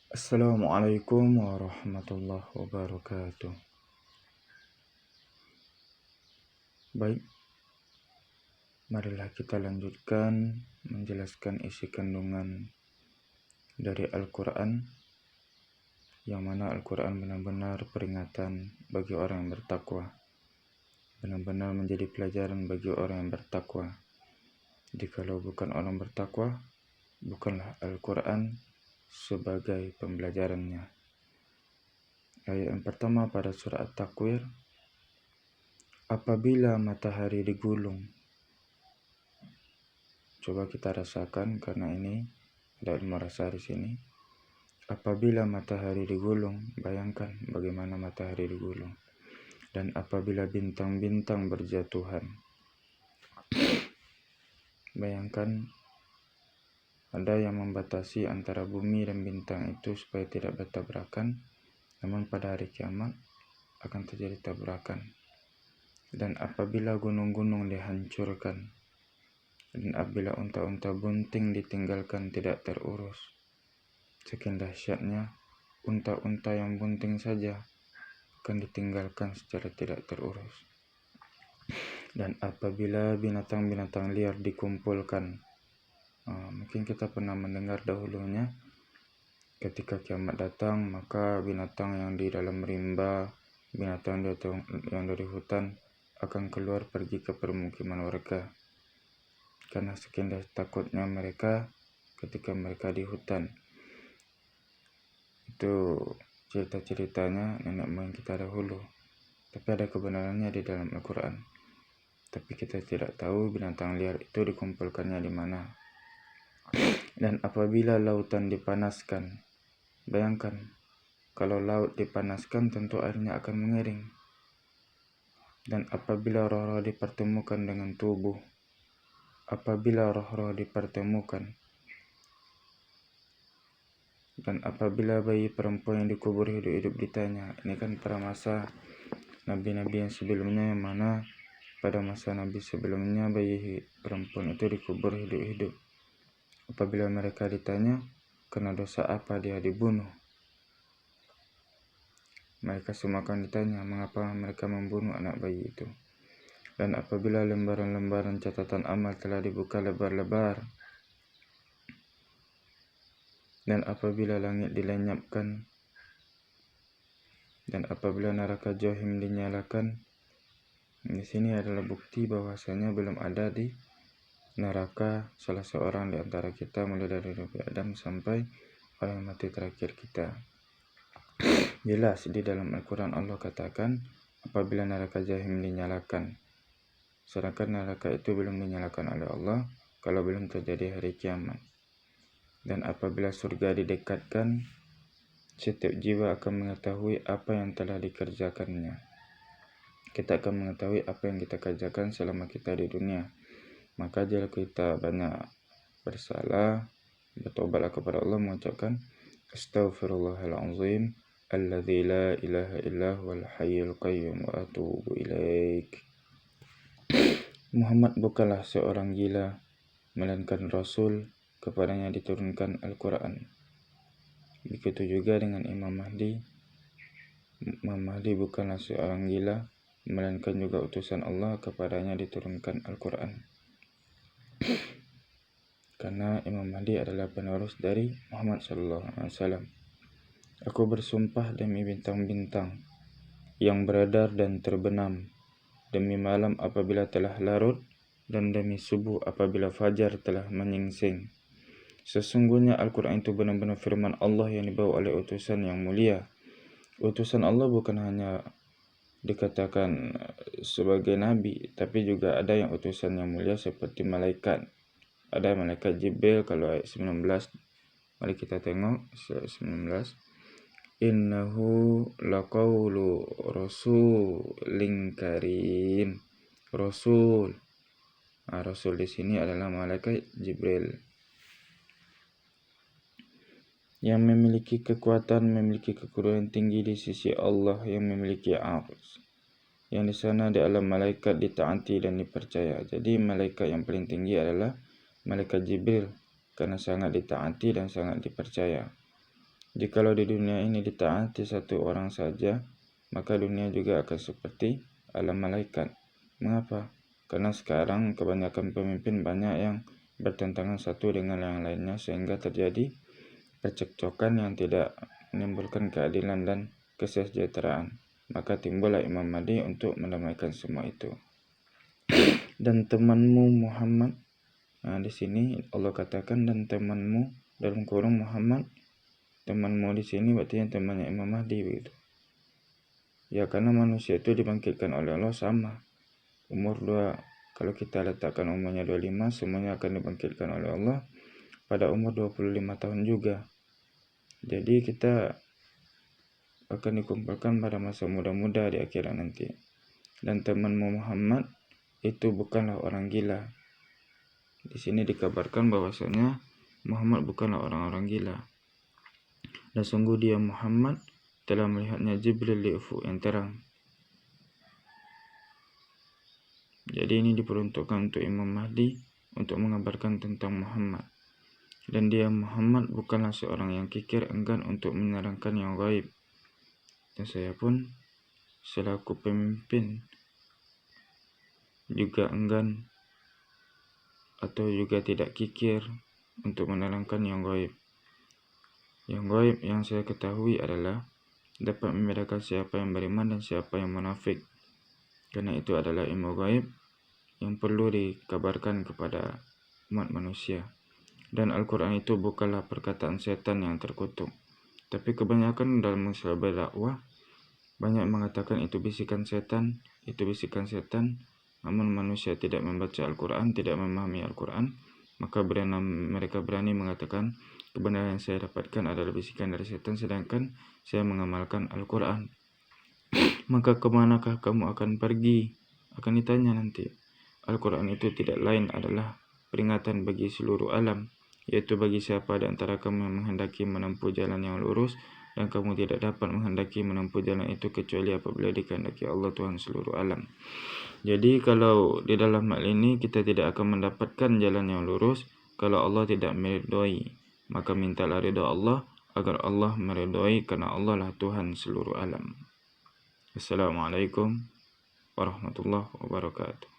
Assalamualaikum warahmatullahi wabarakatuh. Baik, marilah kita lanjutkan menjelaskan isi kandungan dari Al-Quran, yang mana Al-Quran benar-benar peringatan bagi orang yang bertakwa, benar-benar menjadi pelajaran bagi orang yang bertakwa. Jikalau bukan orang bertakwa, bukanlah Al-Quran sebagai pembelajarannya. Ayat yang pertama pada surah At-Takwir, apabila matahari digulung. Coba kita rasakan, karena ini ada ilmu rasa di sini. Apabila matahari digulung, bayangkan bagaimana matahari digulung. Dan apabila bintang-bintang berjatuhan, bayangkan ada yang membatasi antara bumi dan bintang itu supaya tidak bertabrakan. Namun pada hari kiamat akan terjadi tabrakan. Dan apabila gunung-gunung dihancurkan, dan apabila unta-unta bunting ditinggalkan tidak terurus, saking dahsyatnya unta-unta yang bunting saja akan ditinggalkan secara tidak terurus. Dan apabila binatang-binatang liar dikumpulkan, mungkin kita pernah mendengar dahulunya, ketika kiamat datang maka binatang yang di dalam rimba, binatang yang dari hutan akan keluar pergi ke permukiman warga, karena saking takutnya mereka ketika mereka di hutan. Itu cerita-ceritanya nenek moyang kita dahulu, tapi ada kebenarannya di dalam Al-Quran. Tapi kita tidak tahu binatang liar itu dikumpulkannya di mana. Dan apabila lautan dipanaskan, bayangkan kalau laut dipanaskan tentu airnya akan mengering. Dan apabila roh-roh dipertemukan dengan tubuh, apabila roh-roh dipertemukan, dan apabila bayi perempuan yang dikubur hidup-hidup ditanya. Ini kan pada masa nabi-nabi yang sebelumnya, yang mana pada masa nabi sebelumnya bayi perempuan itu dikubur hidup-hidup. Apabila mereka ditanya, kena dosa apa dia dibunuh, mereka semua akan ditanya mengapa mereka membunuh anak bayi itu. Dan apabila lembaran-lembaran catatan amal telah dibuka lebar-lebar, dan apabila langit dilenyapkan, dan apabila neraka jahim dinyalakan. Di sini adalah bukti bahwasanya belum ada di neraka salah seorang di antara kita, mulai dari Nabi Adam sampai orang mati terakhir kita. Jelas di dalam Al-Quran Allah katakan apabila neraka jahim dinyalakan, sedangkan neraka itu belum dinyalakan oleh Allah kalau belum terjadi hari kiamat. Dan apabila surga didekatkan, setiap jiwa akan mengetahui apa yang telah dikerjakannya. Kita akan mengetahui apa yang kita kerjakan selama kita di dunia. Maka jika kita banyak bersalah, bertobatlah kepada Allah, mengucapkan Astaghfirullahalazim alladzi la ilaha illa huwal hayyul qayyum wa atubu ilaik. Muhammad bukanlah seorang gila, melainkan Rasul, kepadanya diturunkan Al-Quran. Begitu juga dengan Imam Mahdi. Imam Mahdi bukanlah seorang gila, melainkan juga utusan Allah, kepadanya diturunkan Al-Quran. Karena Imam Mahdi adalah penerus dari Muhammad SAW. Aku bersumpah demi bintang-bintang yang beredar dan terbenam, demi malam apabila telah larut, dan demi subuh apabila fajar telah menyingsing. Sesungguhnya Al-Quran itu benar-benar firman Allah yang dibawa oleh utusan yang mulia. Utusan Allah bukan hanya dikatakan sebagai nabi, tapi juga ada yang utusan yang mulia seperti malaikat. Ada malaikat Jibril. Kalau ayat 19, mari kita tengok ayat 19. Innahu laqawlu rasulin karim. Rasul. Rasul di sini adalah malaikat Jibril, yang memiliki kekuatan, memiliki kekuduran tinggi di sisi Allah, yang memiliki arsh. Yang di sana di alam malaikat ditaati dan dipercaya. Jadi malaikat yang paling tinggi adalah malaikat Jibril, karena sangat ditaati dan sangat dipercaya. Jikalau di dunia ini ditaati satu orang saja, maka dunia juga akan seperti alam malaikat. Mengapa? Karena sekarang kebanyakan pemimpin banyak yang bertentangan satu dengan yang lainnya, sehingga terjadi kecekcokan yang tidak menimbulkan keadilan dan kesejahteraan. Maka timbullah Imam Mahdi untuk mendamaikan semua itu. Dan temanmu Muhammad, nah di sini Allah katakan dan temanmu dalam kurung Muhammad, temanmu di sini berarti yang temannya Imam Mahdi begitu. Ya, karena manusia itu dibangkitkan oleh Allah sama umur 2. Kalau kita letakkan umurnya 25, semuanya akan dibangkitkan oleh Allah pada umur 25 tahun juga. Jadi kita akan dikumpulkan pada masa muda-muda di akhirat nanti. Dan temanmu Muhammad itu bukanlah orang gila. Di sini dikabarkan bahwasanya Muhammad bukanlah orang-orang gila. Dan sungguh dia Muhammad telah melihatnya Jibril di ufuk yang terang. Jadi ini diperuntukkan untuk Imam Mahdi untuk mengabarkan tentang Muhammad. Dan dia Muhammad bukanlah seorang yang kikir enggan untuk menerangkan yang gaib. Dan saya pun selaku pemimpin juga enggan atau juga tidak kikir untuk menerangkan yang gaib. Yang gaib yang saya ketahui adalah dapat membedakan siapa yang beriman dan siapa yang munafik. Karena itu adalah ilmu gaib yang perlu dikabarkan kepada umat manusia. Dan Al-Quran itu bukanlah perkataan setan yang terkutuk. Tapi kebanyakan dalam masalah berdakwah banyak mengatakan itu bisikan setan, itu bisikan setan. Namun manusia tidak membaca Al-Quran, tidak memahami Al-Quran, maka mereka berani mengatakan kebenaran yang saya dapatkan adalah bisikan dari setan, sedangkan saya mengamalkan Al-Quran. Maka kemanakah kamu akan pergi? Akan ditanya nanti. Al-Quran itu tidak lain adalah peringatan bagi seluruh alam, yaitu bagi siapa di antara kamu yang menghendaki menempuh jalan yang lurus, dan kamu tidak dapat menghendaki menempuh jalan itu kecuali apabila dikehendaki Allah Tuhan seluruh alam. Jadi kalau di dalam hal ini kita tidak akan mendapatkan jalan yang lurus kalau Allah tidak meridhoi. Maka mintalah ridha Allah agar Allah meridhoi, karena Allah lah Tuhan seluruh alam. Assalamualaikum warahmatullahi wabarakatuh.